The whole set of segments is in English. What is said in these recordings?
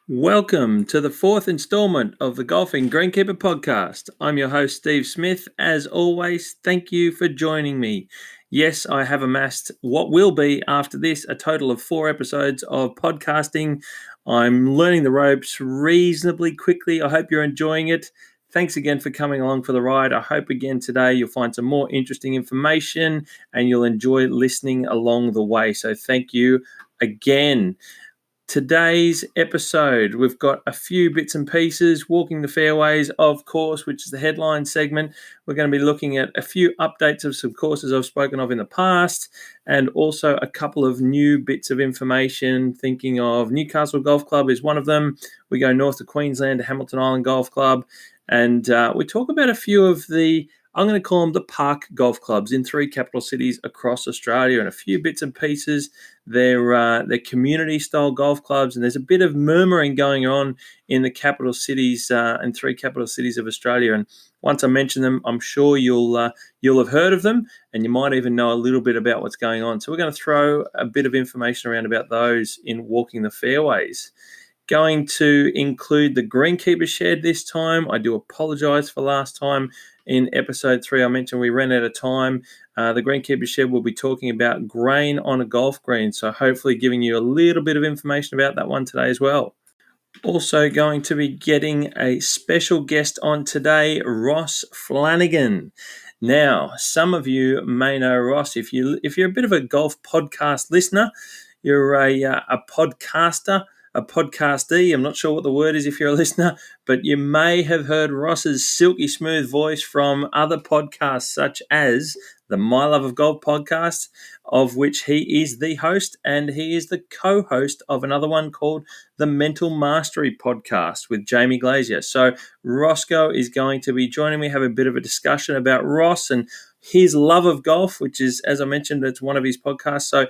Welcome to the fourth installment of the Golfing Greenkeeper podcast. I'm your host, Steve Smith. As always, thank you for joining me. Yes, I have amassed what will be, after this, a total of 4 episodes of podcasting. I'm learning the ropes reasonably quickly. I hope you're enjoying it. Thanks again for coming along for the ride. I hope again today you'll find some more interesting information and you'll enjoy listening along the way. So thank you again. Today's episode, we've got a few bits and pieces. Walking the Fairways, of course, which is the headline segment. We're going to be looking at a few updates of some courses I've spoken of in the past, and also a couple of new bits of information. Thinking of Newcastle Golf Club is one of them. We go north to Queensland to Hamilton Island Golf Club, and we talk about a few of the, I'm going to call them the park golf clubs in 3 capital cities across Australia, and a few bits and pieces. They're community-style golf clubs, and there's a bit of murmuring going on in the capital cities, in 3 capital cities of Australia. And once I mention them, I'm sure you'll have heard of them, and you might even know a little bit about what's going on. So we're going to throw a bit of information around about those in Walking the Fairways. Going to include the Greenkeepers Shed this time. I do apologise for last time. In episode 3, I mentioned we ran out of time. The Greenkeepers Shed will be talking about grain on a golf green, so hopefully giving you a little bit of information about that one today as well. Also going to be getting a special guest on today, Ross Flanagan. Now, some of you may know Ross if you're a bit of a golf podcast listener. You're a podcaster, a podcastee. I'm not sure what the word is if you're a listener, but you may have heard Ross's silky smooth voice from other podcasts such as the My Love of Golf podcast, of which he is the host, and he is the co-host of another one called the Mental Mastery podcast with Jamie Glazier. So Roscoe is going to be joining me, have a bit of a discussion about Ross and his love of golf, which is, as I mentioned, it's one of his podcasts. So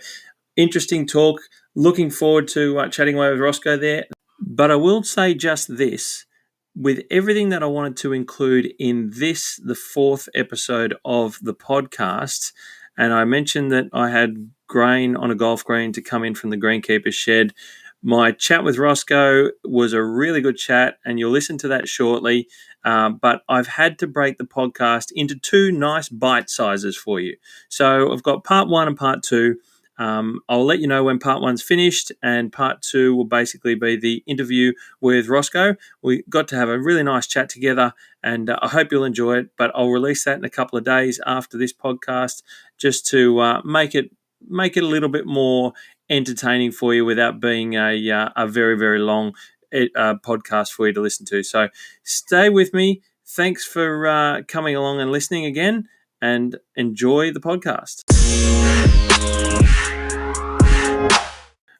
interesting talk. Looking forward to chatting away with Roscoe there. But I will say just this. With everything that I wanted to include in this, the 4th episode of the podcast, and I mentioned that I had grain on a golf green to come in from the Greenkeepers Shed. My chat with Roscoe was a really good chat, and you'll listen to that shortly. But I've had to break the podcast into 2 nice bite sizes for you. So I've got part 1 and part 2. I'll let you know when part 1's finished, and part 2 will basically be the interview with Roscoe. We got to have a really nice chat together, and I hope you'll enjoy it. But I'll release that in a couple of days after this podcast, just to make it a little bit more entertaining for you without being a very, very long podcast for you to listen to. So stay with me. Thanks for coming along and listening again, and enjoy the podcast.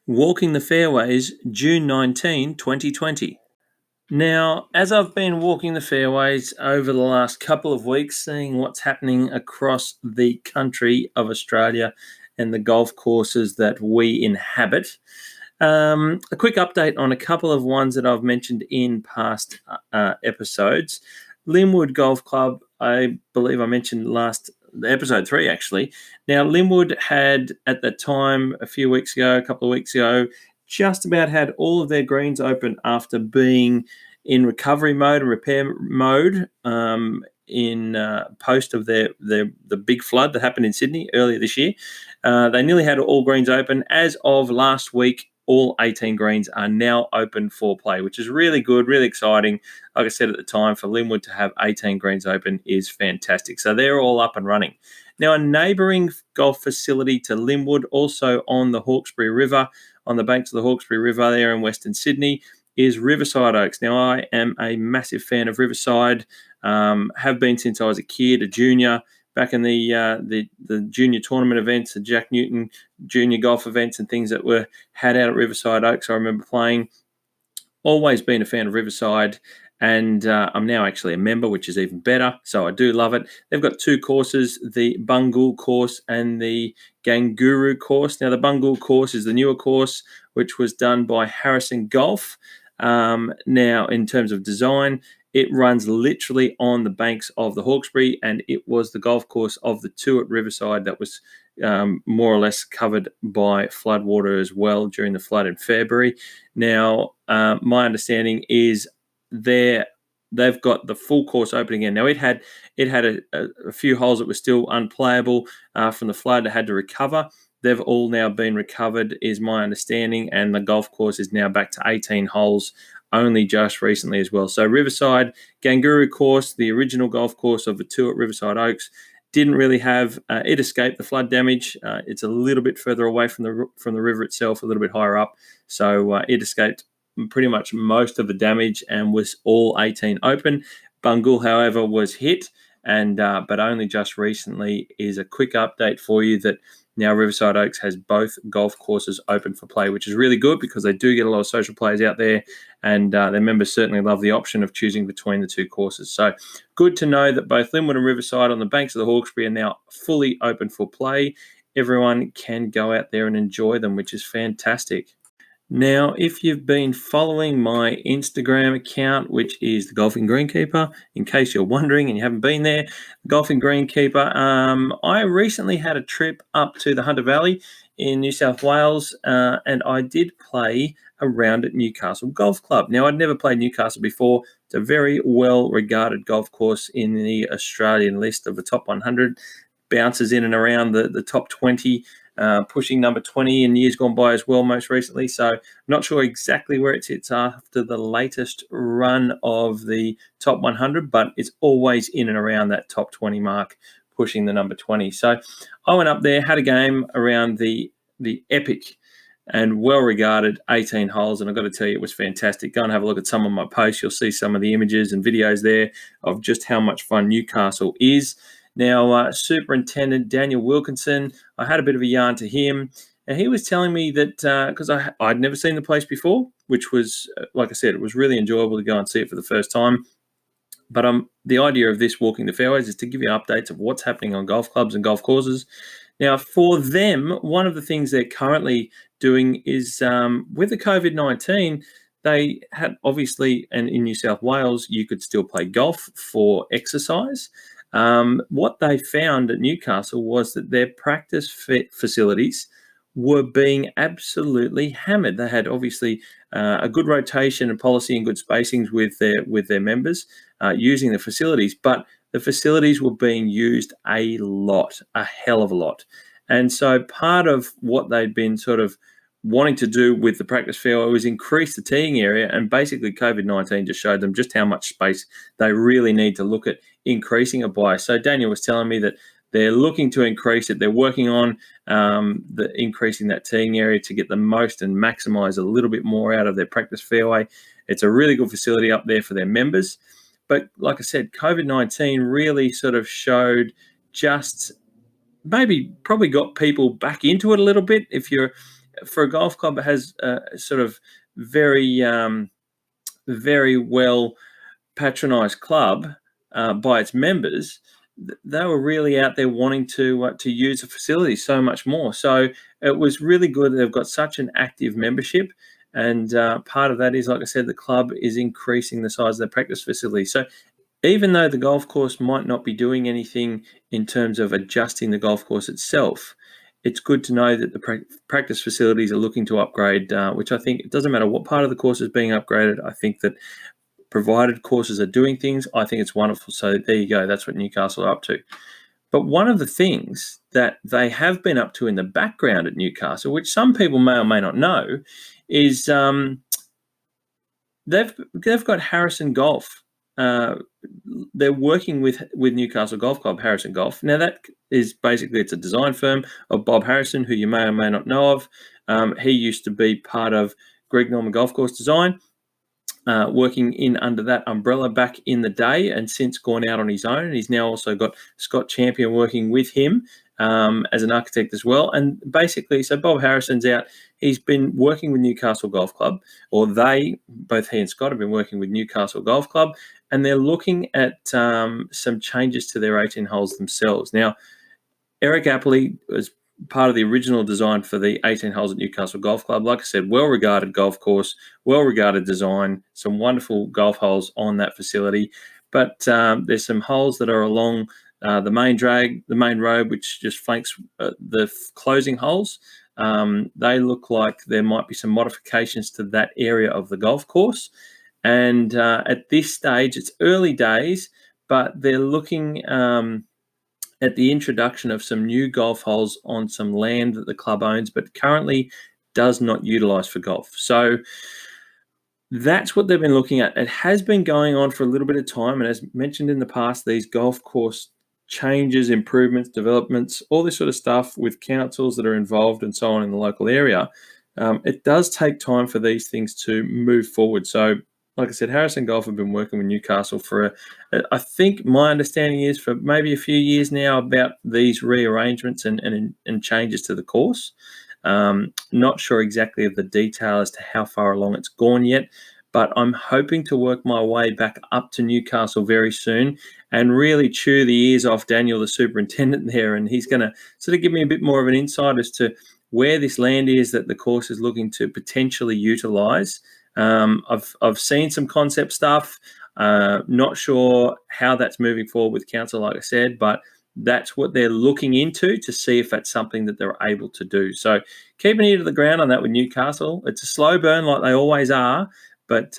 Walking the Fairways, June 19, 2020. Now, as I've been walking the fairways over the last couple of weeks, seeing what's happening across the country of Australia and the golf courses that we inhabit, a quick update on a couple of ones that I've mentioned in past episodes. Linwood Golf Club, I believe I mentioned episode 3 actually. Now, Linwood had at the time a couple of weeks ago, just about had all of their greens open after being in recovery mode and repair mode in post of the big flood that happened in Sydney earlier this year. They nearly had all greens open. As of last week, all 18 greens are now open for play, which is really good, really exciting. Like I said at the time, for Linwood to have 18 greens open is fantastic. So they're all up and running. Now, a neighbouring golf facility to Linwood, also on the Hawkesbury River, on the banks of the Hawkesbury River there in Western Sydney, is Riverside Oaks. Now, I am a massive fan of Riverside, have been since I was a kid, a junior, back in the junior tournament events, the Jack Newton junior golf events and things that were had out at Riverside Oaks. I remember playing. Always been a fan of Riverside, and I'm now actually a member, which is even better. So I do love it. They've got 2 courses, the Bungool course and the Ganguru course. Now, the Bungool course is the newer course, which was done by Harrison Golf. Now, in terms of design, it runs literally on the banks of the Hawkesbury, and it was the golf course of the 2 at Riverside that was more or less covered by floodwater as well during the flood in February. Now, my understanding is they've got the full course open again. Now, it had a few holes that were still unplayable from the flood. It had to recover. They've all now been recovered, is my understanding, and the golf course is now back to 18 holes only just recently as well. So Riverside Kangaroo course, the original golf course of the two at Riverside Oaks, didn't really have it escaped the flood damage. It's a little bit further away from the river itself, a little bit higher up, so it escaped pretty much most of the damage and was all 18 open. Bungle, however, was hit, and but only just recently. Is a quick update for you that now Riverside Oaks has both golf courses open for play, which is really good because they do get a lot of social players out there, and their members certainly love the option of choosing between the two courses. So good to know that both Linwood and Riverside on the banks of the Hawkesbury are now fully open for play. Everyone can go out there and enjoy them, which is fantastic. Now, if you've been following my Instagram account, which is the Golfing Greenkeeper, in case you're wondering and you haven't been there, Golfing Greenkeeper, I recently had a trip up to the Hunter Valley in New South Wales, and I did play a round at Newcastle Golf Club. Now, I'd never played Newcastle before. It's a very well-regarded golf course in the Australian list of the top 100, bounces in and around the top 20, pushing number 20 in years gone by as well, most recently. So I'm not sure exactly where it sits after the latest run of the top 100, but it's always in and around that top 20 mark, pushing the number 20. So I went up there, had a game around the epic and well-regarded 18 holes, and I've got to tell you, it was fantastic. Go and have a look at some of my posts. You'll see some of the images and videos there of just how much fun Newcastle is. Now, Superintendent Daniel Wilkinson, I had a bit of a yarn to him, and he was telling me that, because I'd never seen the place before, which was, like I said, it was really enjoyable to go and see it for the first time. But the idea of this Walking the Fairways is to give you updates of what's happening on golf clubs and golf courses. Now, for them, one of the things they're currently doing is with the COVID-19, they had obviously, and in New South Wales, you could still play golf for exercise. What they found at Newcastle was that their practice facilities were being absolutely hammered. They had obviously a good rotation and policy and good spacings with their members using the facilities, but the facilities were being used a lot, a hell of a lot. And so part of what they'd been sort of wanting to do with the practice fairway was increase the teeing area, and basically COVID-19 just showed them just how much space they really need to look at increasing it by. So Daniel was telling me that they're looking to increase it. They're working on increasing that teeing area to get the most and maximize a little bit more out of their practice fairway. It's a really good facility up there for their members. But like I said, COVID-19 really sort of showed just probably got people back into it a little bit. If you're for a golf club that has sort of very well patronised club by its members, they were really out there wanting to use the facility so much more. So it was really good. They've got such an active membership, and part of that is, like I said, the club is increasing the size of their practice facility. So even though the golf course might not be doing anything in terms of adjusting the golf course itself, it's good to know that the practice facilities are looking to upgrade, which I think it doesn't matter what part of the course is being upgraded. I think that provided courses are doing things, I think it's wonderful. So there you go. That's what Newcastle are up to. But one of the things that they have been up to in the background at Newcastle, which some people may or may not know, is they've got Harrison Golf. They're working with Newcastle Golf Club, Harrison Golf. Now that is basically, it's a design firm of Bob Harrison, who you may or may not know of. He used to be part of Greg Norman Golf Course Design, working in under that umbrella back in the day, and since gone out on his own. He's now also got Scott Champion working with him as an architect as well. And basically, so Bob Harrison's out. He's been working with Newcastle Golf Club, or both he and Scott have been working with Newcastle Golf Club, and they're looking at some changes to their 18 holes themselves. Now, Eric Appley was part of the original design for the 18 holes at Newcastle Golf Club. Like I said, well-regarded golf course, well-regarded design, some wonderful golf holes on that facility. But there's some holes that are along the main road, which just flanks the closing holes. They look like there might be some modifications to that area of the golf course. And at this stage, it's early days, but they're looking at the introduction of some new golf holes on some land that the club owns, but currently does not utilise for golf. So that's what they've been looking at. It has been going on for a little bit of time. And as mentioned in the past, these golf course changes, improvements, developments, all this sort of stuff with councils that are involved and so on in the local area, it does take time for these things to move forward. So, like I said, Harrison Golf have been working with Newcastle for, I think my understanding is for maybe a few years now about these rearrangements and changes to the course. Not sure exactly of the detail as to how far along it's gone yet, but I'm hoping to work my way back up to Newcastle very soon and really chew the ears off Daniel, the superintendent there, and he's going to sort of give me a bit more of an insight as to where this land is that the course is looking to potentially utilise. I've seen some concept stuff. Not sure how that's moving forward with council, like I said, but that's what they're looking into to see if that's something that they're able to do. So keep an ear to the ground on that with Newcastle. It's a slow burn like they always are, but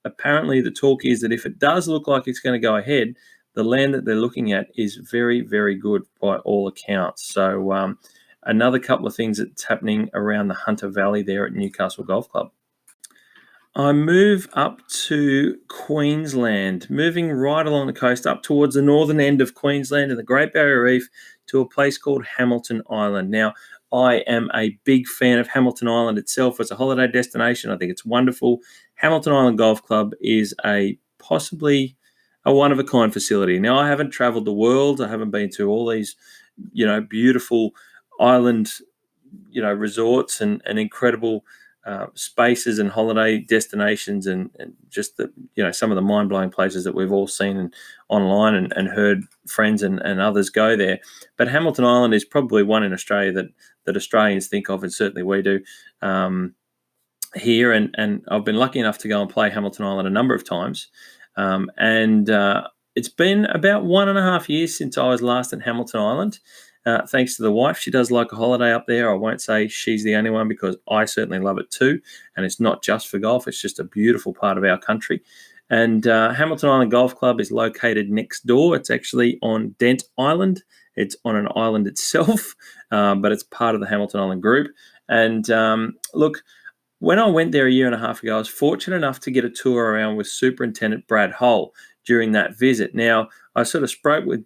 apparently the talk is that if it does look like it's going to go ahead, the land that they're looking at is very, very good by all accounts. So another couple of things that's happening around the Hunter Valley there at Newcastle Golf Club. I move up to Queensland, moving right along the coast up towards the northern end of Queensland and the Great Barrier Reef to a place called Hamilton Island. Now, I am a big fan of Hamilton Island itself as a holiday destination. I think it's wonderful. Hamilton Island Golf Club is possibly a one-of-a-kind facility. Now, I haven't travelled the world. I haven't been to all these, beautiful island, resorts and incredible spaces and holiday destinations and just some of the mind-blowing places that we've all seen online and heard friends and others go there. But Hamilton Island is probably one in Australia that Australians think of, and certainly we do here. And I've been lucky enough to go and play Hamilton Island a number of times. And it's been about 1.5 years since I was last in Hamilton Island. Thanks to the wife. She does like a holiday up there. I won't say she's the only one because I certainly love it too. And it's not just for golf. It's just a beautiful part of our country. And Hamilton Island Golf Club is located next door. It's actually on Dent Island. It's on an island itself, but it's part of the Hamilton Island group. And look, when I went there a year and a half ago, I was fortunate enough to get a tour around with Superintendent Brad Hull during that visit. Now, I sort of spoke with...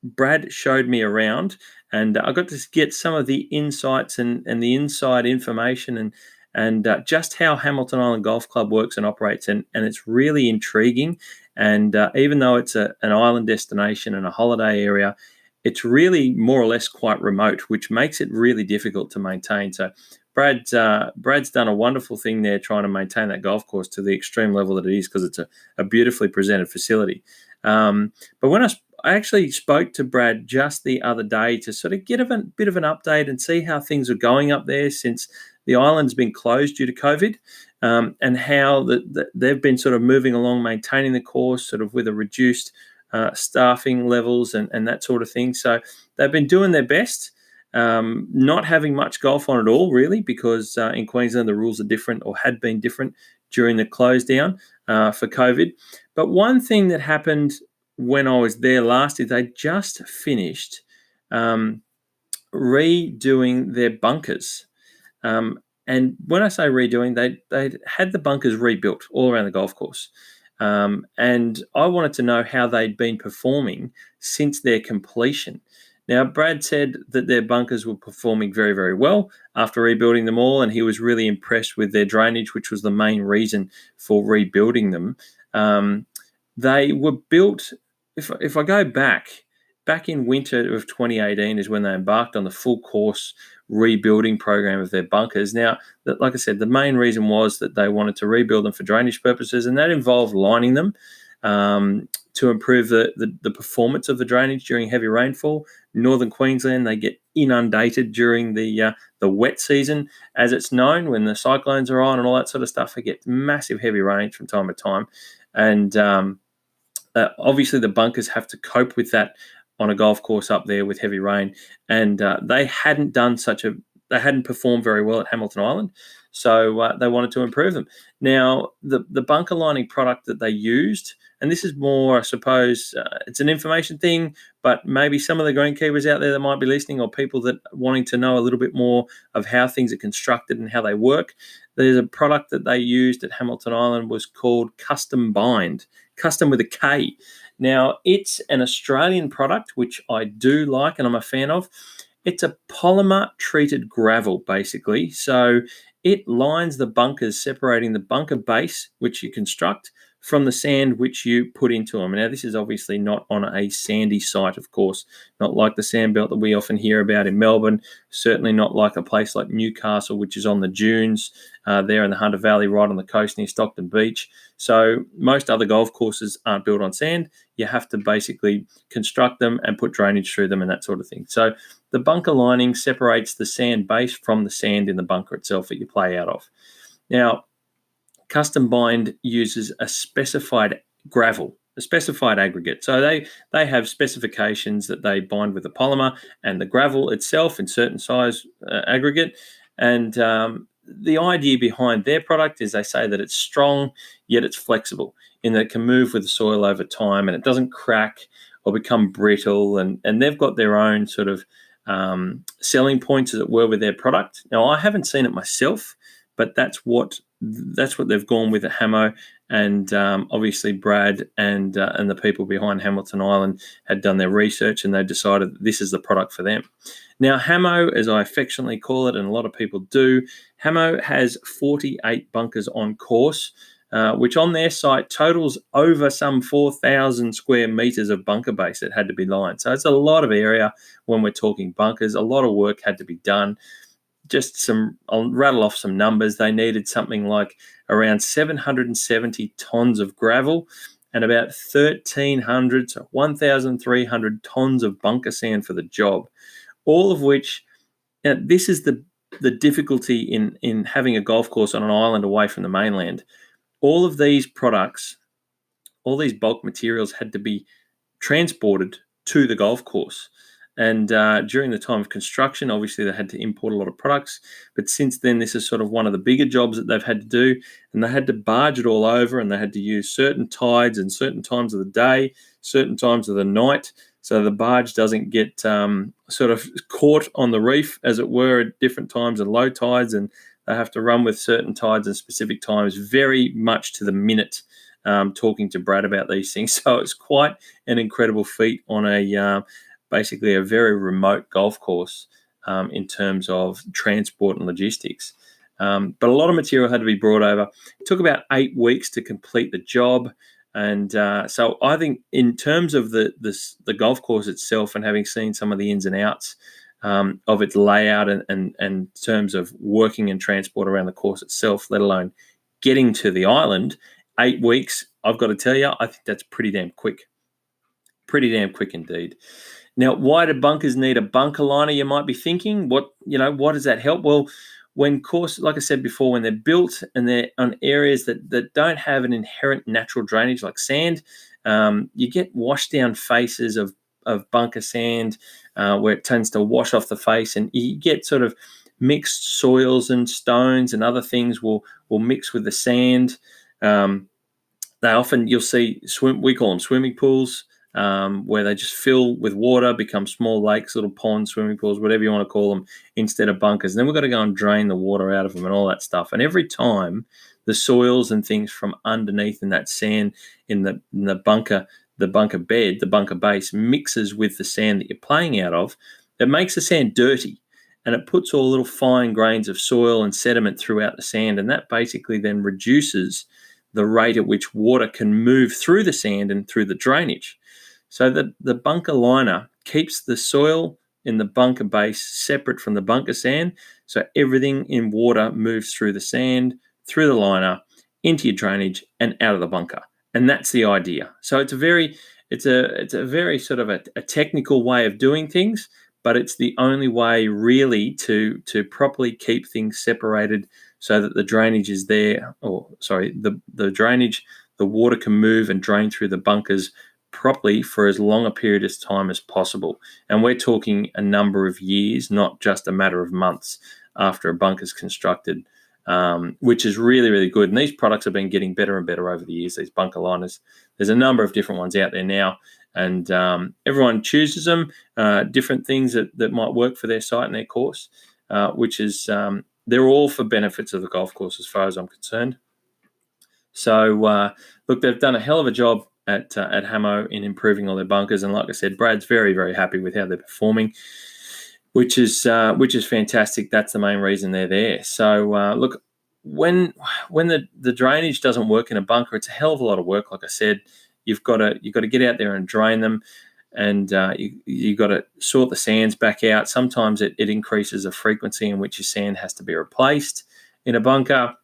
Brad showed me around, and I got to get some of the insights and the inside information and just how Hamilton Island Golf Club works and operates, and it's really intriguing. And even though it's an island destination and a holiday area, it's really more or less quite remote, which makes it really difficult to maintain. So Brad's done a wonderful thing there trying to maintain that golf course to the extreme level that it is, because it's a beautifully presented facility. But when I actually spoke to Brad just the other day to sort of get a bit of an update and see how things are going up there since the island's been closed due to COVID, and how they've been sort of moving along, maintaining the course sort of with a reduced staffing levels and that sort of thing. So they've been doing their best, not having much golf on at all, really, because in Queensland the rules are different, or had been different during the close down for COVID. But one thing that happened when I was there last is they just finished redoing their bunkers. And when I say redoing, they had the bunkers rebuilt all around the golf course. And I wanted to know how they'd been performing since their completion. Now, Brad said that their bunkers were performing very, very well after rebuilding them all, and he was really impressed with their drainage, which was the main reason for rebuilding them. They were built, if I go back in winter of 2018 is when they embarked on the full course rebuilding program of their bunkers. Now, like I said, the main reason was that they wanted to rebuild them for drainage purposes, and that involved lining them to improve the performance of the drainage during heavy rainfall. Northern Queensland, they get inundated during the wet season, as it's known, when the cyclones are on and all that sort of stuff. They get massive heavy rain from time to time, and Obviously, the bunkers have to cope with that on a golf course up there with heavy rain, and they hadn't performed very well at Hamilton Island, so they wanted to improve them. Now, the bunker lining product that they used, and this is more, I suppose, it's an information thing, but maybe some of the greenkeepers out there that might be listening, or people that wanting to know a little bit more of how things are constructed and how they work. There's a product that they used at Hamilton Island was called Custom Bind, custom with a K. Now, it's an Australian product, which I do like and I'm a fan of. It's a polymer treated gravel, basically. So it lines the bunkers, separating the bunker base, which you construct, from the sand which you put into them. Now, this is obviously not on a sandy site, of course, not like the sand belt that we often hear about in Melbourne, certainly not like a place like Newcastle, which is on the dunes there in the Hunter Valley, right on the coast near Stockton Beach. So most other golf courses aren't built on sand. You have to basically construct them and put drainage through them and that sort of thing. So the bunker lining separates the sand base from the sand in the bunker itself that you play out of. Now, Custom Bind uses a specified gravel, a specified aggregate. So they have specifications that they bind with the polymer and the gravel itself in certain size aggregate. And the idea behind their product is they say that it's strong, yet it's flexible, in that it can move with the soil over time and it doesn't crack or become brittle. And they've got their own sort of selling points, as it were, with their product. Now, I haven't seen it myself, but that's what they've gone with at Hamo, and obviously Brad and the people behind Hamilton Island had done their research and they decided that this is the product for them. Now, Hamo, as I affectionately call it, and a lot of people do, Hamo has 48 bunkers on course, which on their site totals over some 4,000 square meters of bunker base that had to be lined. So it's a lot of area when we're talking bunkers. A lot of work had to be done. I'll rattle off some numbers. They needed something like around 770 tons of gravel and about 1,300 to 1,300 tons of bunker sand for the job. All of which, this is the difficulty in having a golf course on an island away from the mainland. All of these products, all these bulk materials had to be transported to the golf course. And during the time of construction, obviously they had to import a lot of products. But since then, this is sort of one of the bigger jobs that they've had to do. And they had to barge it all over, and they had to use certain tides and certain times of the day, certain times of the night, so the barge doesn't get sort of caught on the reef, as it were, at different times and low tides. And they have to run with certain tides and specific times, very much to the minute, talking to Brad about these things. So it's quite an incredible feat on basically a very remote golf course in terms of transport and logistics. But a lot of material had to be brought over. It took about 8 weeks to complete the job. And so I think in terms of the golf course itself, and having seen some of the ins and outs of its layout and in terms of working and transport around the course itself, let alone getting to the island, 8 weeks, I've got to tell you, I think that's pretty damn quick. Pretty damn quick indeed. Now, why do bunkers need a bunker liner, you might be thinking? What does that help? Well, like I said before, when they're built and they're on areas that don't have an inherent natural drainage like sand, you get washed down faces of bunker sand where it tends to wash off the face, and you get sort of mixed soils and stones and other things will mix with the sand. You'll see we call them swimming pools, where they just fill with water, become small lakes, little ponds, swimming pools, whatever you want to call them, instead of bunkers. And then we've got to go and drain the water out of them and all that stuff. And every time the soils and things from underneath in that sand in the bunker bed, the bunker base, mixes with the sand that you're playing out of, it makes the sand dirty. And it puts all little fine grains of soil and sediment throughout the sand. And that basically then reduces the rate at which water can move through the sand and through the drainage. So the bunker liner keeps the soil in the bunker base separate from the bunker sand. So everything in water moves through the sand, through the liner, into your drainage and out of the bunker. And that's the idea. So it's a very sort of a technical way of doing things, but it's the only way really to properly keep things separated so that the drainage is there, the drainage, the water can move and drain through the bunkers properly for as long a period of time as possible. And we're talking a number of years, not just a matter of months after a bunker's constructed, which is really, really good. And these products have been getting better and better over the years, these bunker liners. There's a number of different ones out there now, and everyone chooses them, different things that might work for their site and their course, which is they're all for benefits of the golf course as far as I'm concerned. So, look, they've done a hell of a job at Hamo in improving all their bunkers, and like I said, Brad's very, very happy with how they're performing, which is fantastic. That's the main reason they're there. So, look, when the drainage doesn't work in a bunker, it's a hell of a lot of work. Like I said, you've got to get out there and drain them, and you got to sort the sands back out. Sometimes it increases the frequency in which your sand has to be replaced in a bunker.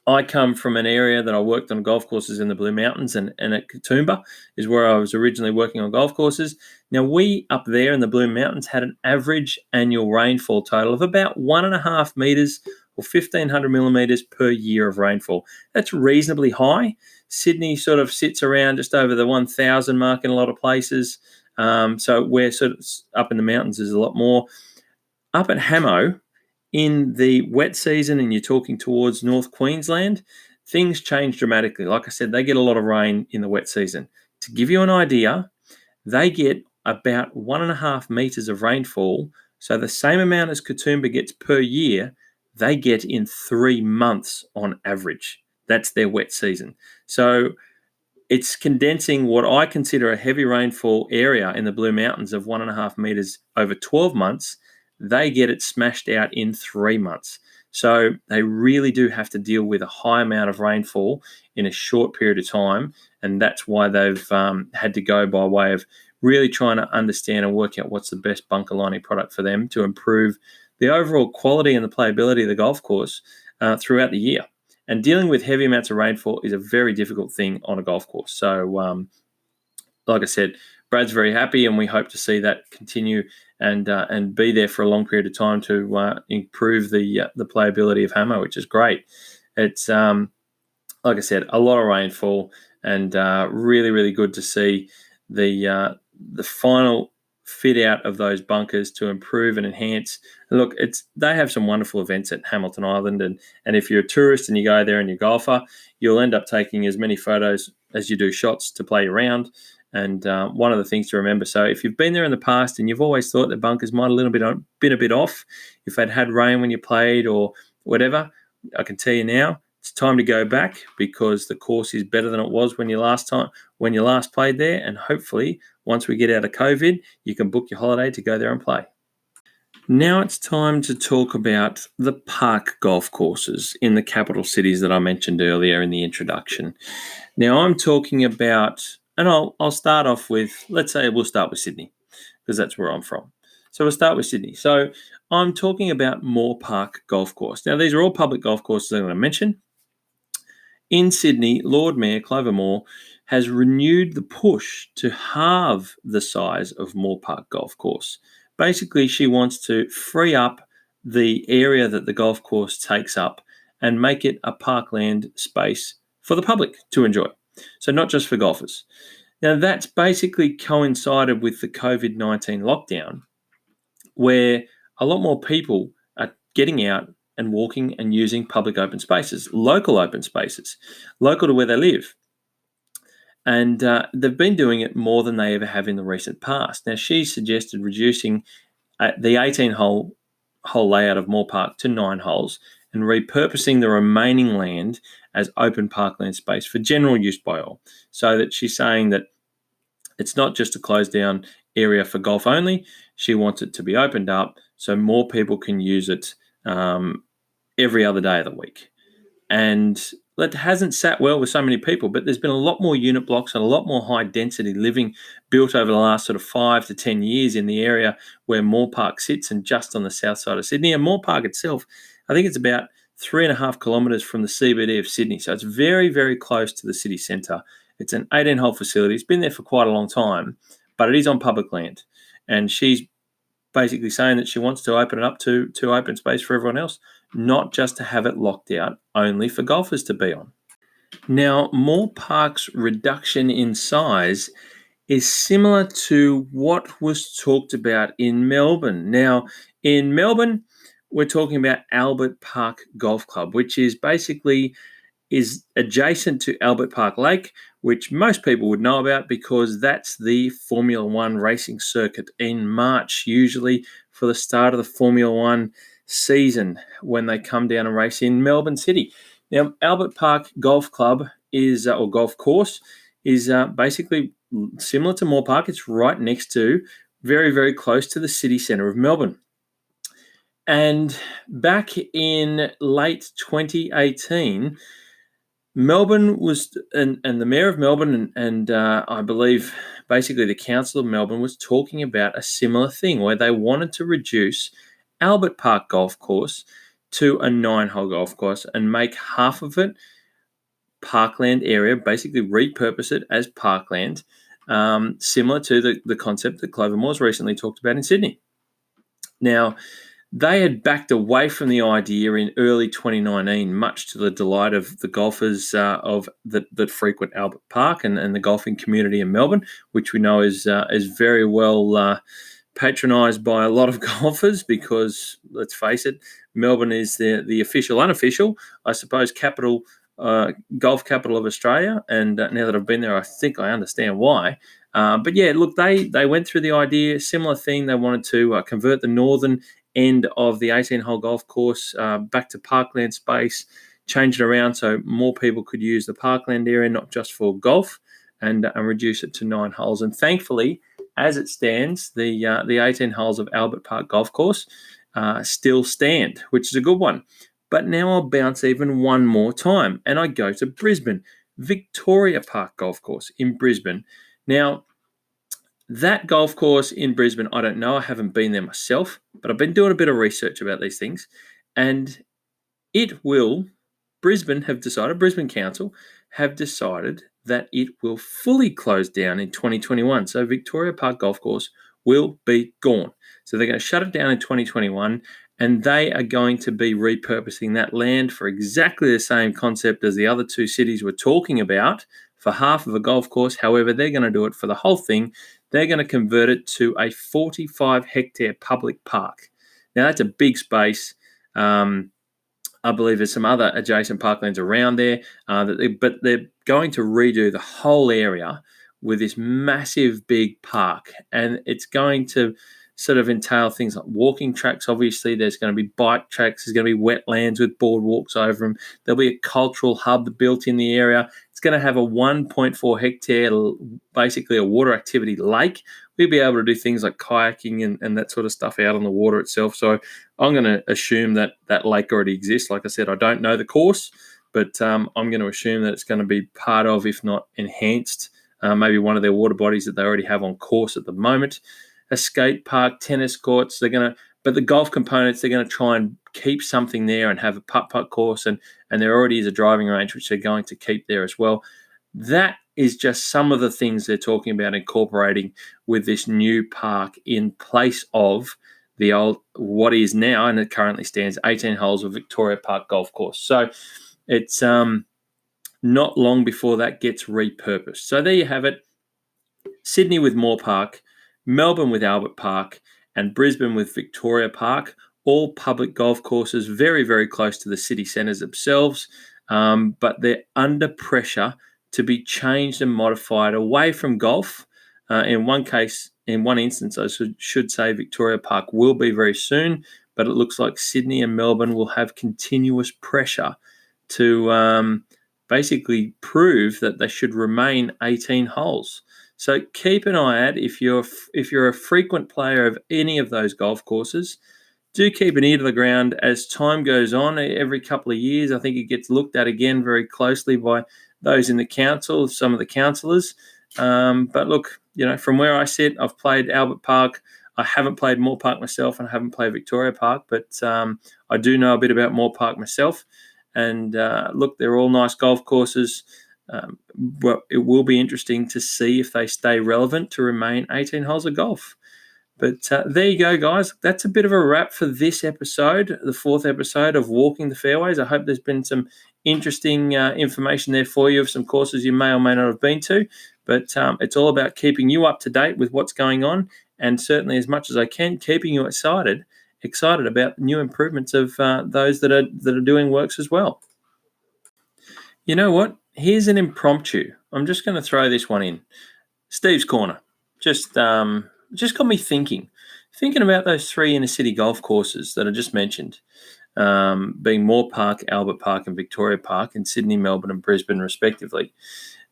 I come from an area that I worked on golf courses in the Blue Mountains, and at Katoomba is where I was originally working on golf courses. Now, we up there in the Blue Mountains had an average annual rainfall total of about 1.5 metres or 1,500 millimetres per year of rainfall. That's reasonably high. Sydney sort of sits around just over the 1,000 mark in a lot of places. So we're sort of up in the mountains is a lot more. Up at Hamo, in the wet season, and you're talking towards North Queensland, things change dramatically. Like I said, they get a lot of rain in the wet season. To give you an idea, they get about 1.5 metres of rainfall. So the same amount as Katoomba gets per year, they get in 3 months on average. That's their wet season. So it's condensing what I consider a heavy rainfall area in the Blue Mountains of 1.5 metres over 12 months. They get it smashed out in 3 months. So they really do have to deal with a high amount of rainfall in a short period of time. And that's why they've had to go by way of really trying to understand and work out what's the best bunker lining product for them to improve the overall quality and the playability of the golf course throughout the year. And dealing with heavy amounts of rainfall is a very difficult thing on a golf course. So, like I said, Brad's very happy, and we hope to see that continue and be there for a long period of time to improve the playability of Hamo, which is great. It's like I said, a lot of rainfall, and really, really good to see the final fit out of those bunkers to improve and enhance. Look, they have some wonderful events at Hamilton Island, and if you're a tourist and you go there and you're a golfer, you'll end up taking as many photos as you do shots to play around. And one of the things to remember, so if you've been there in the past and you've always thought the bunkers might have been a bit off, if they'd had rain when you played or whatever, I can tell you now, it's time to go back, because the course is better than it was when you last played there. And hopefully, once we get out of COVID, you can book your holiday to go there and play. Now it's time to talk about the park golf courses in the capital cities that I mentioned earlier in the introduction. Now I'm talking about, and I'll start off with, let's say we'll start with Sydney, because that's where I'm from. So we'll start with Sydney. So I'm talking about Moore Park Golf Course. Now these are all public golf courses I'm going to mention. In Sydney, Lord Mayor Clover Moore has renewed the push to halve the size of Moore Park Golf Course. Basically, she wants to free up the area that the golf course takes up and make it a parkland space for the public to enjoy. So not just for golfers. Now, that's basically coincided with the COVID-19 lockdown, where a lot more people are getting out and walking and using public open spaces, local open spaces, local to where they live. And they've been doing it more than they ever have in the recent past. Now, she suggested reducing the 18-hole layout of Moore Park to 9 holes and repurposing the remaining land as open parkland space for general use by all. So that she's saying that it's not just a closed down area for golf only. She wants it to be opened up so more people can use it every other day of the week. And that hasn't sat well with so many people, but there's been a lot more unit blocks and a lot more high density living built over the last sort of 5 to 10 years in the area where Moore Park sits, and just on the south side of Sydney. And Moore Park itself, I think it's about 3.5 kilometres from the CBD of Sydney. So it's very, very close to the city centre. It's an 18-hole facility. It's been there for quite a long time, but it is on public land. And she's basically saying that she wants to open it up to open space for everyone else, not just to have it locked out only for golfers to be on. Now, Moore Park's reduction in size is similar to what was talked about in Melbourne. Now, in Melbourne, we're talking about Albert Park Golf Club, which is adjacent to Albert Park Lake, which most people would know about because that's the Formula One racing circuit in March, usually for the start of the Formula One season when they come down and race in Melbourne City. Now, Albert Park Golf Club or golf course is basically similar to Moore Park. It's right next to, very, very close to the city centre of Melbourne. And back in late 2018, Melbourne was, and the Mayor of Melbourne and I believe basically the Council of Melbourne was talking about a similar thing where they wanted to reduce Albert Park Golf Course to a 9-hole golf course and make half of it parkland area, basically repurpose it as parkland, similar to the concept that Clover Moore's recently talked about in Sydney. Now, they had backed away from the idea in early 2019, much to the delight of the golfers that frequent Albert Park and the golfing community in Melbourne, which we know is very well patronised by a lot of golfers because, let's face it, Melbourne is the official, unofficial, I suppose, golf capital of Australia. And now that I've been there, I think I understand why. But yeah, look, they went through the idea, similar thing. They wanted to convert the northern end of the 18-hole golf course back to parkland space, change it around so more people could use the parkland area, not just for golf, and reduce it to 9 holes. And thankfully, as it stands, the 18 holes of Albert Park Golf Course still stand, which is a good one. But now I'll bounce even one more time, and I go to Brisbane, Victoria Park Golf Course in Brisbane. Now, that golf course in Brisbane, I don't know. I haven't been there myself, but I've been doing a bit of research about these things. And Brisbane Council have decided that it will fully close down in 2021. So Victoria Park Golf Course will be gone. So they're going to shut it down in 2021, and they are going to be repurposing that land for exactly the same concept as the other two cities were talking about for half of a golf course. However, they're going to do it for the whole thing. They're going to convert it to a 45-hectare public park. Now, that's a big space. I believe there's some other adjacent parklands around there, but they're going to redo the whole area with this massive big park. And it's going to sort of entail things like walking tracks. Obviously, there's going to be bike tracks. There's going to be wetlands with boardwalks over them. There'll be a cultural hub built in the area. It's going to have a 1.4 hectare, basically a water activity lake. We'll be able to do things like kayaking and that sort of stuff out on the water itself. So I'm going to assume that that lake already exists. Like I said, I don't know the course, but I'm going to assume that it's going to be part of, if not enhanced, maybe one of their water bodies that they already have on course at the moment. A skate park, tennis courts. But the golf components, they're going to try and keep something there and have a putt-putt course, and there already is a driving range which they're going to keep there as well. That is just some of the things they're talking about incorporating with this new park in place of the old, what is now, and it currently stands, 18 holes of Victoria Park Golf Course. So it's not long before that gets repurposed. So there you have it. Sydney with Moore Park, Melbourne with Albert Park, and Brisbane with Victoria Park, all public golf courses, very, very close to the city centres themselves, but they're under pressure to be changed and modified away from golf. In one instance, I should say Victoria Park will be very soon, but it looks like Sydney and Melbourne will have continuous pressure to basically prove that they should remain 18 holes. So keep an eye out if you're a frequent player of any of those golf courses. Do keep an ear to the ground as time goes on. Every couple of years, I think it gets looked at again very closely by those in the council, some of the councillors. But look, from where I sit, I've played Albert Park. I haven't played Moore Park myself, and I haven't played Victoria Park, but I do know a bit about Moore Park myself. And look, they're all nice golf courses. Well, it will be interesting to see if they stay relevant to remain 18 holes of golf. But there you go, guys. That's a bit of a wrap for this episode, the 4th episode of Walking the Fairways. I hope there's been some interesting information there for you of some courses you may or may not have been to. But it's all about keeping you up to date with what's going on, and certainly as much as I can, keeping you excited about new improvements of those that are doing works as well. You know what? Here's an impromptu. I'm just going to throw this one in. Steve's Corner. Just got me thinking about those 3 inner city golf courses that I just mentioned, being Moore Park, Albert Park, and Victoria Park in Sydney, Melbourne, and Brisbane, respectively.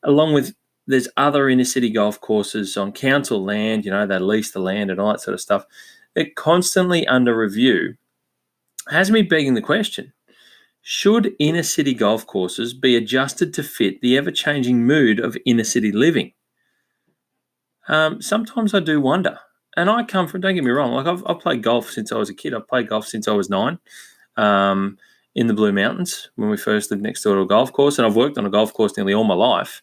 Along with there's other inner city golf courses on council land. They lease the land and all that sort of stuff. They're constantly under review. Has me begging the question: should inner city golf courses be adjusted to fit the ever-changing mood of inner city living? Sometimes I do wonder. And I come from, don't get me wrong, like I've played golf since I was a kid. I've played golf since I was 9 in the Blue Mountains when we first lived next door to a golf course. And I've worked on a golf course nearly all my life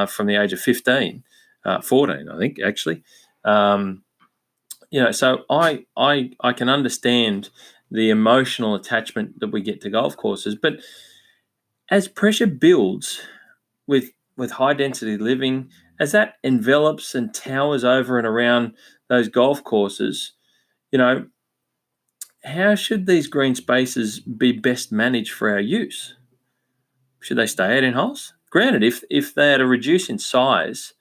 from the age of 14, I think, actually. So I can understand the emotional attachment that we get to golf courses. But as pressure builds with high density living, as that envelops and towers over and around those golf courses, how should these green spaces be best managed for our use? Should they stay 18 holes? Granted, if they are to reduce in size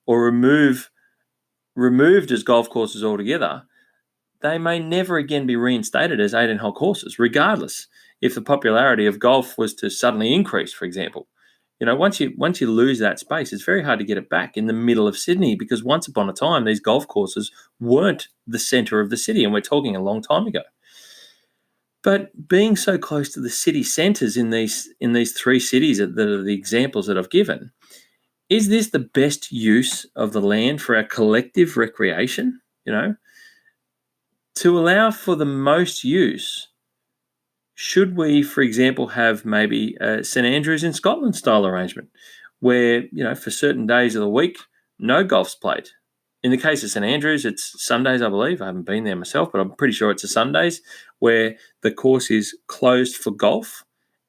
or removed as golf courses altogether, they may never again be reinstated as 18-hole courses, regardless if the popularity of golf was to suddenly increase, for example. Once you lose that space, it's very hard to get it back in the middle of Sydney, because once upon a time, these golf courses weren't the centre of the city, and we're talking a long time ago. But being so close to the city centres in these 3 cities that are the examples that I've given, is this the best use of the land for our collective recreation? To allow for the most use, should we, for example, have maybe a St Andrews in Scotland style arrangement where, for certain days of the week, no golf's played? In the case of St Andrews, it's Sundays, I believe. I haven't been there myself, but I'm pretty sure it's a Sundays where the course is closed for golf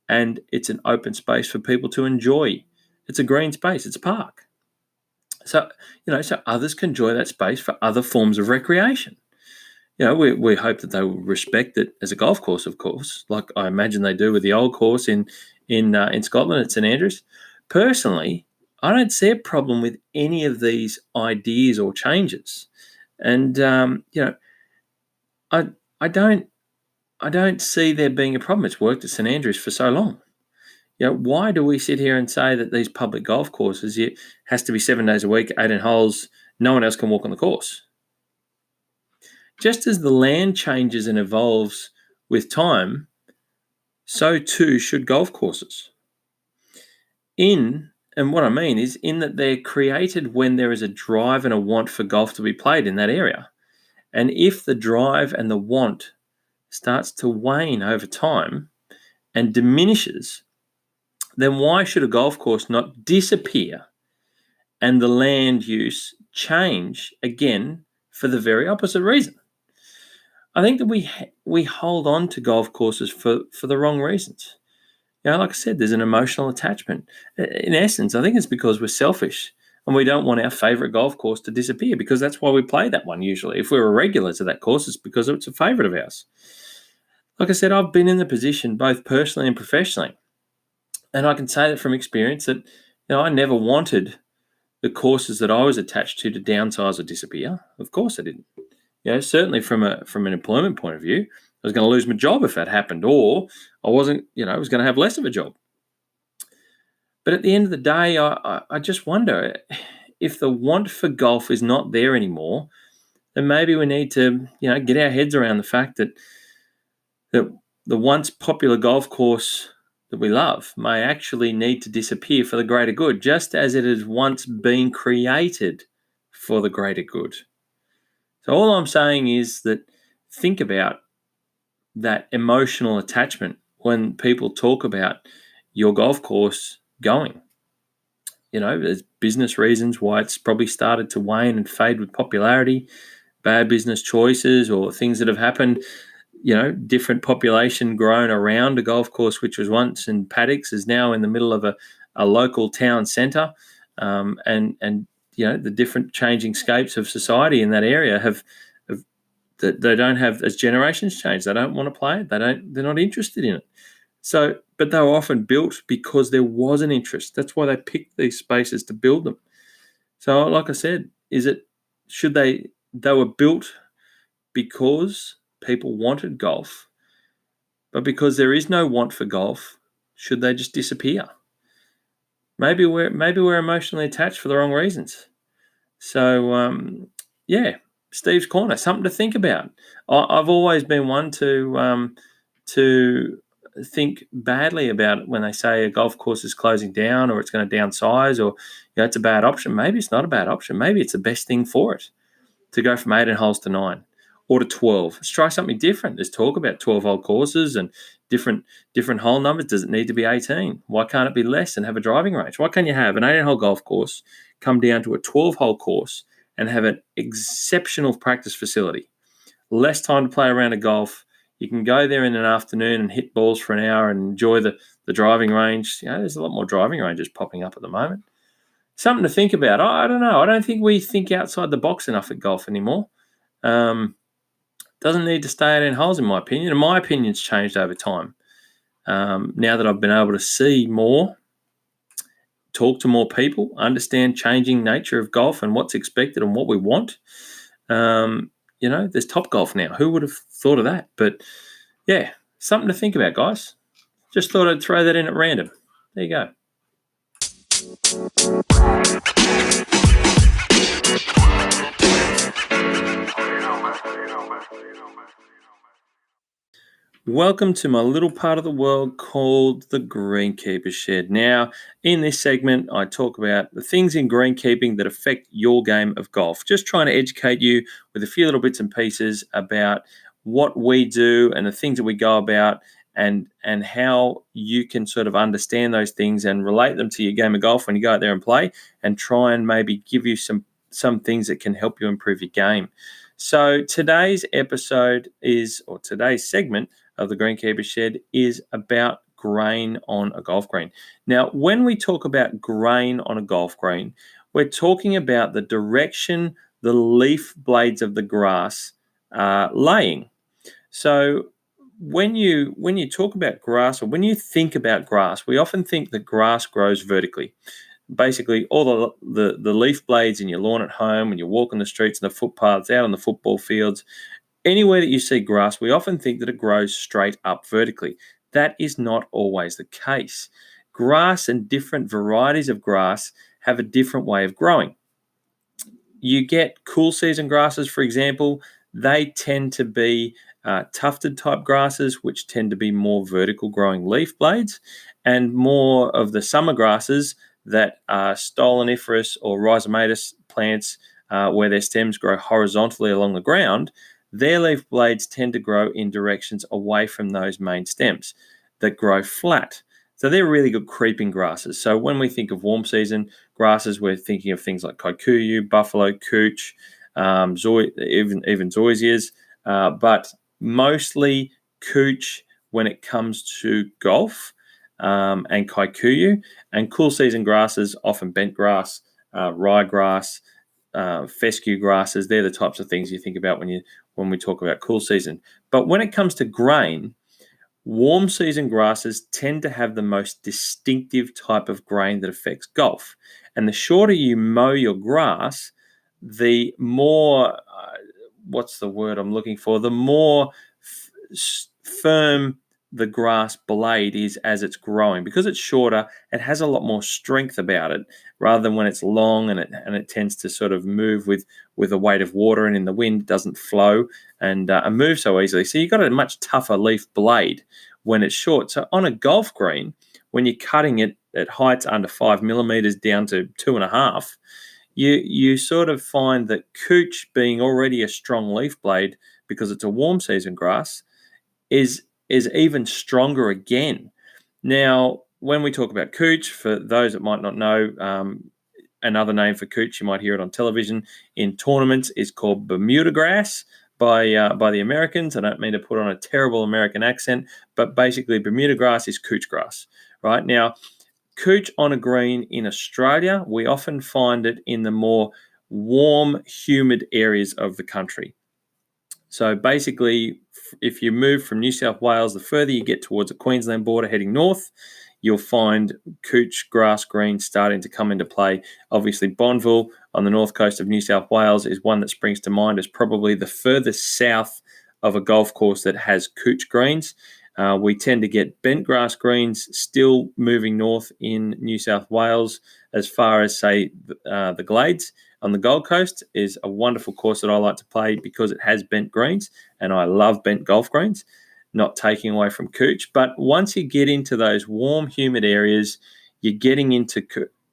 and it's an open space for people to enjoy. It's a green space. It's a park. So others can enjoy that space for other forms of recreation. We hope that they will respect it as a golf course, of course, like I imagine they do with the old course in Scotland at St Andrews. Personally, I don't see a problem with any of these ideas or changes, and I don't see there being a problem. It's worked at St Andrews for so long. Why do we sit here and say that these public golf courses, it has to be 7 days a week, 18 holes, no one else can walk on the course? Just as the land changes and evolves with time, so too should golf courses. And what I mean is in that they're created when there is a drive and a want for golf to be played in that area. And if the drive and the want starts to wane over time and diminishes, then why should a golf course not disappear and the land use change again for the very opposite reason? I think that we hold on to golf courses for the wrong reasons. Like I said, there's an emotional attachment. In essence, I think it's because we're selfish and we don't want our favourite golf course to disappear, because that's why we play that one usually. If we're a regular to that course, it's because it's a favourite of ours. Like I said, I've been in the position both personally and professionally, and I can say that from experience that I never wanted the courses that I was attached to downsize or disappear. Of course I didn't. Certainly from an employment point of view, I was going to lose my job if that happened, or I wasn't, I was going to have less of a job. But at the end of the day, I just wonder if the want for golf is not there anymore, then maybe we need to, get our heads around the fact that the once popular golf course that we love may actually need to disappear for the greater good, just as it has once been created for the greater good. So all I'm saying is that think about that emotional attachment when people talk about your golf course going. There's business reasons why it's probably started to wane and fade with popularity, bad business choices or things that have happened. different population grown around a golf course, which was once in paddocks, is now in the middle of a local town centre, and the different changing scapes of society in that area have they don't have, as generations change, they don't want to play it. They're not interested in it. So, but they were often built because there was an interest. That's why they picked these spaces to build them. So, like I said, they were built because people wanted golf, but because there is no want for golf, should they just disappear? Maybe we're emotionally attached for the wrong reasons. So, Steve's Corner, something to think about. I've always been one to think badly about it when they say a golf course is closing down or it's going to downsize or it's a bad option. Maybe it's not a bad option. Maybe it's the best thing for it to go from 18 holes to 9 or to 12. Let's try something different. There's talk about 12-hole courses and different hole numbers. Does it need to be 18? Why can't it be less and have a driving range? Why can't you have an 18-hole golf course come down to a 12-hole course and have an exceptional practice facility? Less time to play around a golf. You can go there in an afternoon and hit balls for an hour and enjoy the driving range. There's a lot more driving ranges popping up at the moment. Something to think about. I don't know. I don't think we think outside the box enough at golf anymore. Doesn't need to stay 18 holes, in my opinion. And my opinion's changed over time. Now that I've been able to see more, talk to more people, understand changing nature of golf and what's expected and what we want. There's Topgolf now. Who would have thought of that? But yeah, something to think about, guys. Just thought I'd throw that in at random. There you go. Welcome to my little part of the world called the Greenkeepers Shed. Now, in this segment, I talk about the things in greenkeeping that affect your game of golf. Just trying to educate you with a few little bits and pieces about what we do and the things that we go about and how you can sort of understand those things and relate them to your game of golf when you go out there and play, and try and maybe give you some things that can help you improve your game. So today's segment of the Greenkeepers Shed is about grain on a golf green. Now, when we talk about grain on a golf green, we're talking about the direction the leaf blades of the grass are laying. So when you talk about grass, or when you think about grass, we often think that grass grows vertically. Basically, all the leaf blades in your lawn at home, when you walk on the streets and the footpaths, out on the football fields, anywhere that you see grass, we often think that it grows straight up vertically. That is not always the case. Grass and different varieties of grass have a different way of growing. You get cool season grasses, for example. They tend to be tufted type grasses, which tend to be more vertical growing leaf blades, and more of the summer grasses that are stoloniferous or rhizomatous plants, where their stems grow horizontally along the ground. Their leaf blades tend to grow in directions away from those main stems that grow flat. So they're really good creeping grasses. So when we think of warm season grasses, we're thinking of things like kikuyu, buffalo, cooch, even zoysias, but mostly cooch when it comes to golf, and kikuyu. And cool season grasses, often bent grass, ryegrass, fescue grasses. They're the types of things you think about when we talk about cool season. But when it comes to grain, warm season grasses tend to have the most distinctive type of grain that affects golf. And the shorter you mow your grass, the more, what's the word I'm looking for? The more firm the grass blade is as it's growing. Because it's shorter, it has a lot more strength about it, rather than when it's long and it tends to sort of move with the weight of water, and in the wind it doesn't flow and move so easily. So you've got a much tougher leaf blade when it's short. So on a golf green, when you're cutting it at heights under 5 millimeters down to 2.5, you sort of find that cooch, being already a strong leaf blade because it's a warm season grass, is even stronger again. Now, when we talk about cooch, for those that might not know, another name for cooch, you might hear it on television in tournaments, is called Bermuda grass. by the Americans. I don't mean to put on a terrible American accent, but basically Bermuda grass is couch grass, right? Now, couch on a green in Australia, we often find it in the more warm, humid areas of the country. So basically, if you move from New South Wales, the further you get towards the Queensland border heading north, you'll find couch grass green starting to come into play. Obviously, Bonville on the north coast of New South Wales is one that springs to mind as probably the furthest south of a golf course that has couch greens. We tend to get bent grass greens still moving north in New South Wales, as far as, say, the Glades on the Gold Coast is a wonderful course that I like to play because it has bent greens, and I love bent golf greens, not taking away from couch. But once you get into those warm, humid areas, you're getting into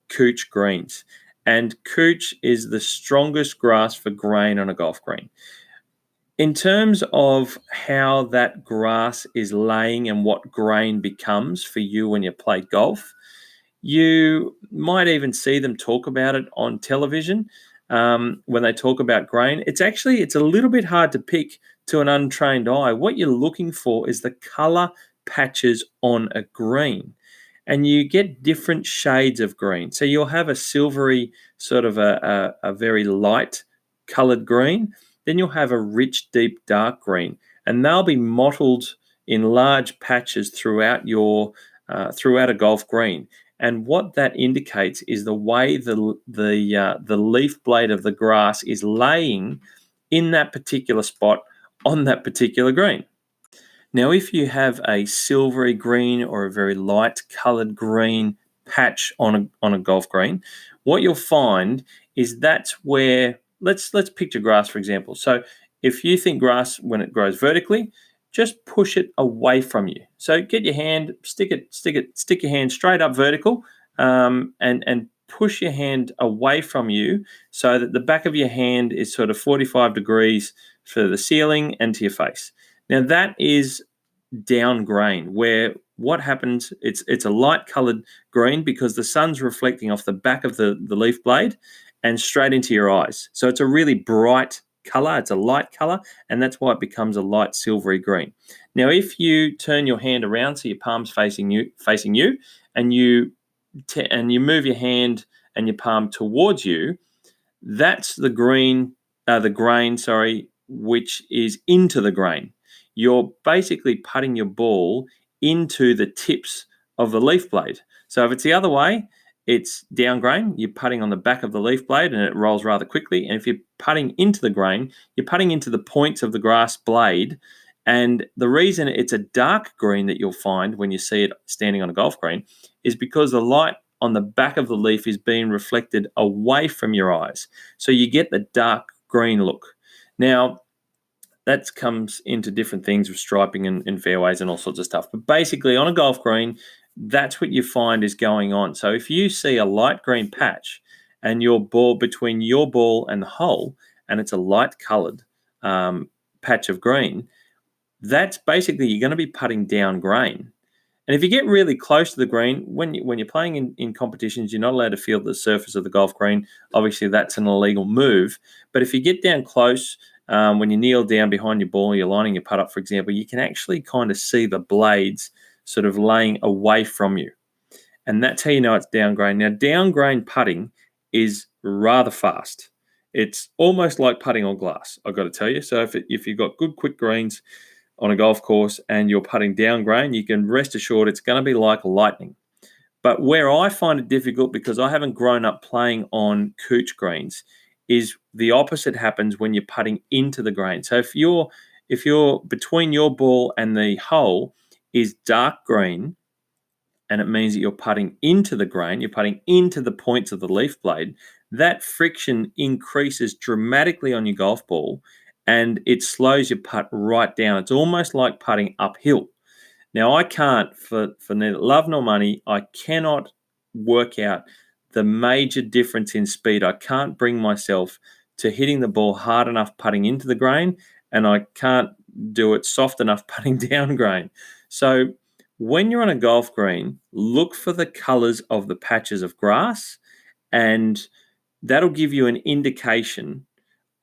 couch greens. And couch is the strongest grass for grain on a golf green. In terms of how that grass is laying and what grain becomes for you when you play golf, you might even see them talk about it on television when they talk about grain. It's a little bit hard to pick to an untrained eye. What you're looking for is the color patches on a green. And you get different shades of green. So you'll have a silvery, sort of a very light colored green. Then you'll have a rich, deep, dark green. And they'll be mottled in large patches throughout a golf green. And what that indicates is the way the leaf blade of the grass is laying in that particular spot on that particular green. Now, if you have a silvery green or a very light coloured green patch on a golf green, what you'll find is that's where let's picture grass, for example. So if you think grass when it grows vertically, just push it away from you. So get your hand, stick your hand straight up vertical, and push your hand away from you so that the back of your hand is sort of 45 degrees for the ceiling and to your face. Now that is down grain, where what happens, it's a light colored green because the sun's reflecting off the back of the leaf blade and straight into your eyes. So it's a really bright color, it's a light color, and that's why it becomes a light silvery green. Now, if you turn your hand around so your palm's facing you, and you move your hand and your palm towards you, that's the grain, which is into the grain. You're basically putting your ball into the tips of the leaf blade. So if it's the other way, it's down grain, you're putting on the back of the leaf blade and it rolls rather quickly. And if you're putting into the grain, you're putting into the points of the grass blade. And the reason it's a dark green that you'll find when you see it standing on a golf green is because the light on the back of the leaf is being reflected away from your eyes. So you get the dark green look. Now, that comes into different things with striping and fairways and all sorts of stuff. But basically, on a golf green, that's what you find is going on. So if you see a light green patch and your ball between your ball and the hole, and it's a light coloured patch of green, that's basically you're going to be putting down grain. And if you get really close to the green, when you're playing in competitions, you're not allowed to feel the surface of the golf green. Obviously, that's an illegal move. But if you get down close, when you kneel down behind your ball, you're lining your putt up, for example, you can actually kind of see the blades sort of laying away from you. And that's how you know it's down grain. Now, down grain putting is rather fast. It's almost like putting on glass, I've got to tell you. So if you've got good quick greens on a golf course and you're putting down grain, you can rest assured it's going to be like lightning. But where I find it difficult, because I haven't grown up playing on couch greens, is the opposite happens when you're putting into the grain. So if you're between your ball and the hole is dark green, and it means that you're putting into the grain, you're putting into the points of the leaf blade, that friction increases dramatically on your golf ball and it slows your putt right down. It's almost like putting uphill. Now, I can't, for neither love nor money, I cannot work out the major difference in speed. I can't bring myself to hitting the ball hard enough putting into the grain, and I can't do it soft enough putting down grain. So when you're on a golf green, look for the colors of the patches of grass, and that'll give you an indication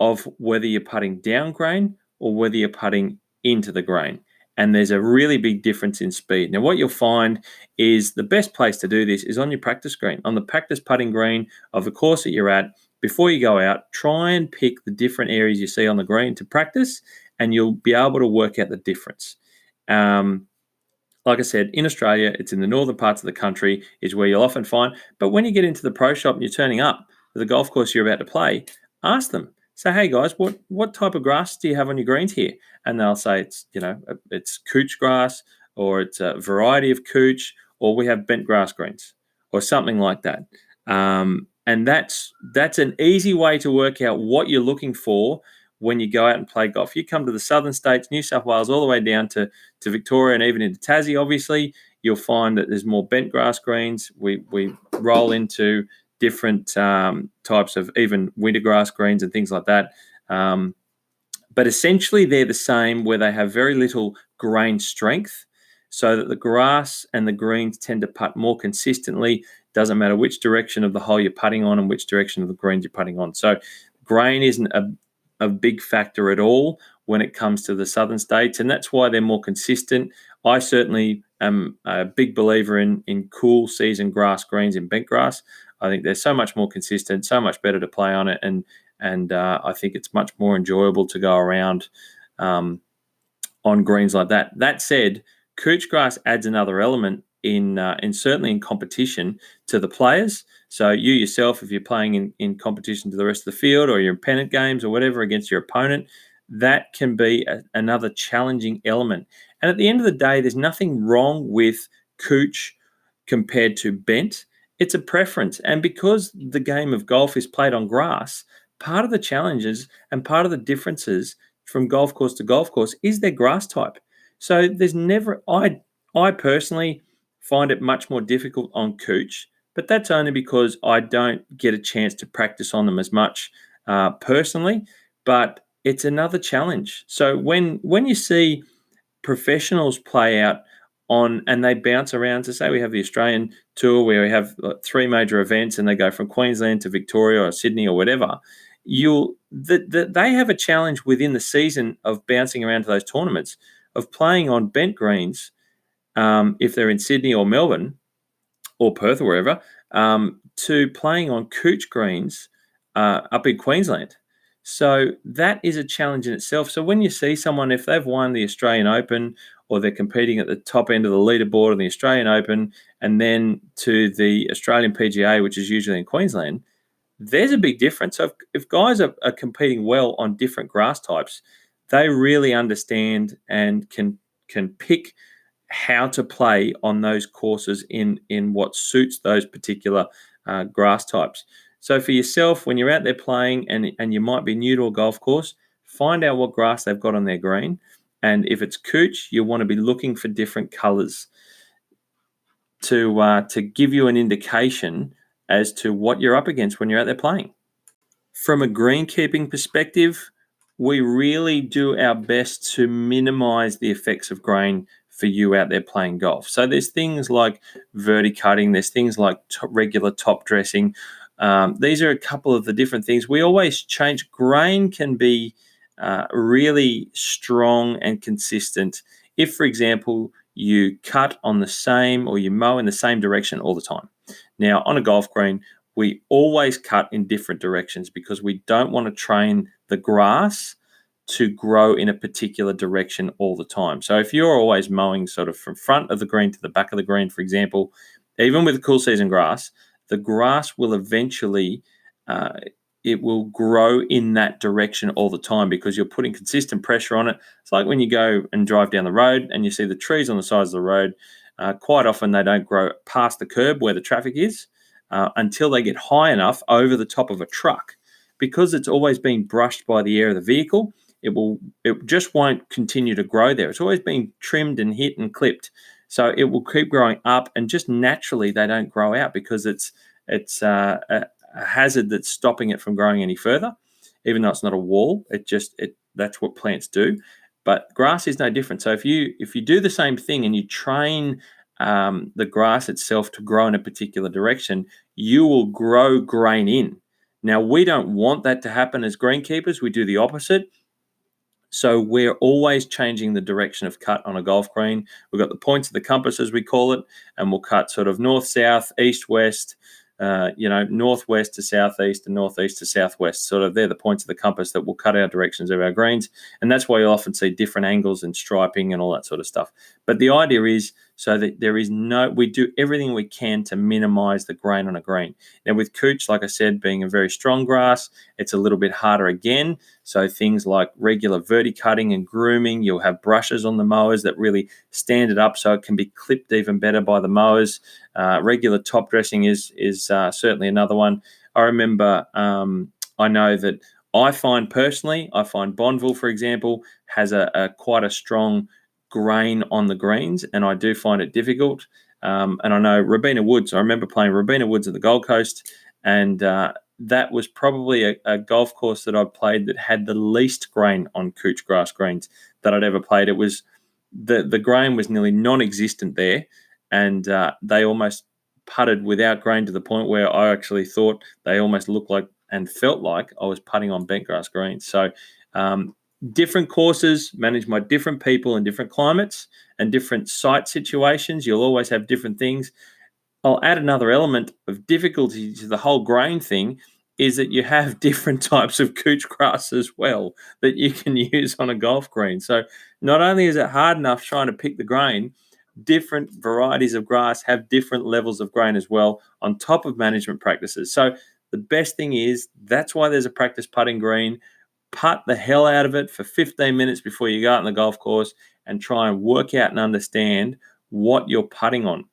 of whether you're putting down grain or whether you're putting into the green. And there's a really big difference in speed. Now, what you'll find is the best place to do this is on your practice green, on the practice putting green of the course that you're at. Before you go out, try and pick the different areas you see on the green to practice, and you'll be able to work out the difference. Like I said, in Australia, it's in the northern parts of the country is where you'll often find. But when you get into the pro shop and you're turning up to the golf course you're about to play, ask them. Say, hey guys, what type of grass do you have on your greens here? And they'll say it's couch grass, or it's a variety of couch, or we have bent grass greens, or something like that. And that's an easy way to work out what you're looking for when you go out and play golf. You come to the southern states, New South Wales, all the way down to Victoria and even into Tassie, obviously, you'll find that there's more bent grass greens. We roll into different types of even winter grass greens and things like that. But essentially, they're the same, where they have very little grain strength, so that the grass and the greens tend to putt more consistently. Doesn't matter which direction of the hole you're putting on and which direction of the greens you're putting on. So grain isn't a big factor at all when it comes to the southern states, and that's why they're more consistent. I certainly am a big believer in cool season grass greens in bent grass. I think they're so much more consistent, so much better to play on it, and I think it's much more enjoyable to go around on greens like that. That said, couch grass adds another element in certainly in competition to the players. So you yourself, if you're playing in competition to the rest of the field, or you're in pennant games or whatever against your opponent, that can be another challenging element. And at the end of the day, there's nothing wrong with couch compared to bent. It's a preference. And because the game of golf is played on grass, part of the challenges and part of the differences from golf course to golf course is their grass type. So there's never, I personally find it much more difficult on couch, but that's only because I don't get a chance to practice on them as much personally. But it's another challenge. So when you see professionals play out on, and they bounce around, to say we have the Australian tour where we have 3 major events, and they go from Queensland to Victoria or Sydney or whatever, they have a challenge within the season of bouncing around to those tournaments of playing on bent greens, if they're in Sydney or Melbourne or Perth or wherever, to playing on couch greens up in Queensland. So that is a challenge in itself. So when you see someone, if they've won the Australian Open, or they're competing at the top end of the leaderboard of the Australian Open, and then to the Australian PGA, which is usually in Queensland, there's a big difference. So if guys are competing well on different grass types, they really understand and can pick how to play on those courses in what suits those particular grass types. So for yourself, when you're out there playing and you might be new to a golf course, find out what grass they've got on their green. And if it's couch, you want to be looking for different colours to give you an indication as to what you're up against when you're out there playing. From a greenkeeping perspective, we really do our best to minimise the effects of grain for you out there playing golf. So there's things like verticutting, there's things like regular top dressing. These are a couple of the different things. We always change. Grain can be really strong and consistent if, for example, you cut on the same, or you mow in the same direction all the time. Now, on a golf green, we always cut in different directions because we don't want to train the grass to grow in a particular direction all the time. So if you're always mowing sort of from front of the green to the back of the green, for example, even with cool season grass, the grass will eventually, it will grow in that direction all the time because you're putting consistent pressure on it. It's like when you go and drive down the road and you see the trees on the sides of the road. Quite often they don't grow past the curb where the traffic is until they get high enough over the top of a truck. Because it's always been brushed by the air of the vehicle, it just won't continue to grow there. It's always been trimmed and hit and clipped. So it will keep growing up, and just naturally they don't grow out because it's a hazard that's stopping it from growing any further. Even though it's not a wall, that's what plants do. But grass is no different. So if you do the same thing and you train the grass itself to grow in a particular direction, you will grow grain in. Now, we don't want that to happen as greenkeepers. We do the opposite. So we're always changing the direction of cut on a golf green. We've got the points of the compass, as we call it, and we'll cut sort of north, south, east, west, northwest to southeast and northeast to southwest. Sort of they're the points of the compass that will cut our directions of our greens. And that's why you often see different angles and striping and all that sort of stuff. But the idea is so that we do everything we can to minimize the grain on a green. Now with cooch, like I said, being a very strong grass, it's a little bit harder again. So things like regular verticutting and grooming, you'll have brushes on the mowers that really stand it up so it can be clipped even better by the mowers. Regular top dressing is certainly another one. I remember, I know that I find Bonneville, for example, has a quite a strong grain on the greens, and I do find it difficult. And I know Robina Woods. I remember playing Robina Woods at the Gold Coast, and that was probably a golf course that I played that had the least grain on cooch grass greens that I'd ever played. It was the grain was nearly non-existent there, and they almost putted without grain to the point where I actually thought they almost looked like and felt like I was putting on bent grass greens. So different courses managed by different people in different climates and different site situations. You'll always have different things. I'll add another element of difficulty to the whole grain thing is that you have different types of cooch grass as well that you can use on a golf green. So not only is it hard enough trying to pick the grain, different varieties of grass have different levels of grain as well on top of management practices. So the best thing is that's why there's a practice putting green. Putt the hell out of it for 15 minutes before you go out on the golf course and try and work out and understand what you're putting on.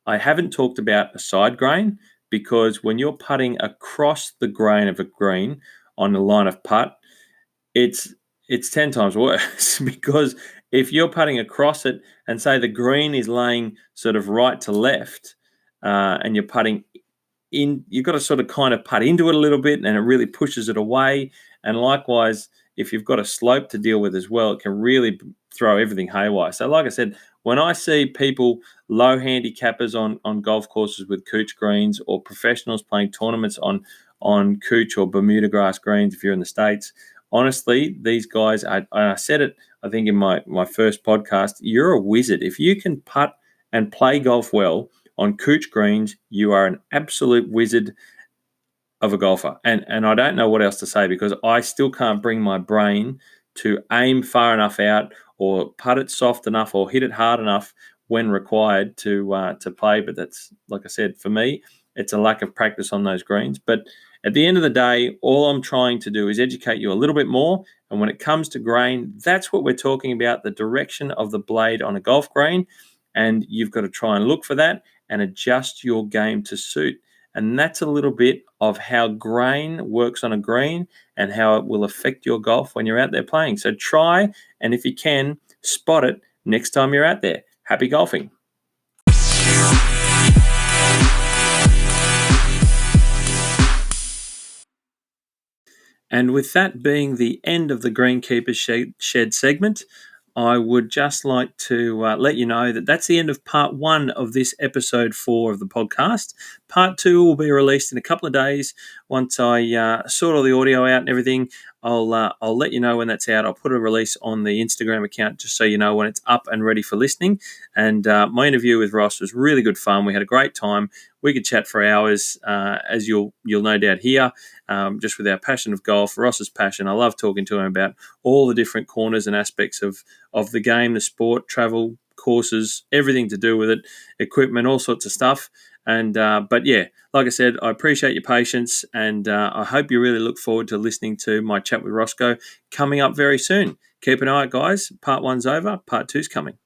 I haven't talked about a side grain because when you're putting across the grain of a green on the line of putt, it's 10 times worse because if you're putting across it and say the green is laying sort of right to left and you're putting in, you've got to sort of kind of putt into it a little bit and it really pushes it away. And likewise, if you've got a slope to deal with as well, it can really throw everything haywire. So like I said, when I see people, low handicappers on golf courses with cooch greens or professionals playing tournaments on cooch or Bermuda grass greens, if you're in the States, honestly, these guys, I said it, I think in my first podcast, you're a wizard. If you can putt and play golf well on cooch greens, you are an absolute wizard of a golfer. And I don't know what else to say because I still can't bring my brain to aim far enough out or putt it soft enough or hit it hard enough when required to play. But that's, like I said, for me, it's a lack of practice on those greens. But at the end of the day, all I'm trying to do is educate you a little bit more. And when it comes to grain, that's what we're talking about, the direction of the blade on a golf green. And you've got to try and look for that and adjust your game to suit. And that's a little bit of how grain works on a green and how it will affect your golf when you're out there playing. So try, and if you can, spot it next time you're out there. Happy golfing. And with that being the end of the Greenkeepers Shed segment, I would just like to let you know that that's the end of part 1 of this episode 4 of the podcast. Part 2 will be released in a couple of days. Once I sort all the audio out and everything, I'll let you know when that's out. I'll put a release on the Instagram account just so you know when it's up and ready for listening. And my interview with Ross was really good fun. We had a great time. We could chat for hours, as you'll no doubt hear, just with our passion of golf, Ross's passion. I love talking to him about all the different corners and aspects of the game, the sport, travel, courses, everything to do with it, equipment, all sorts of stuff. And but yeah, like I said, I appreciate your patience, and I hope you really look forward to listening to my chat with Roscoe coming up very soon. Keep an eye out, guys. Part 1's over. Part 2's coming.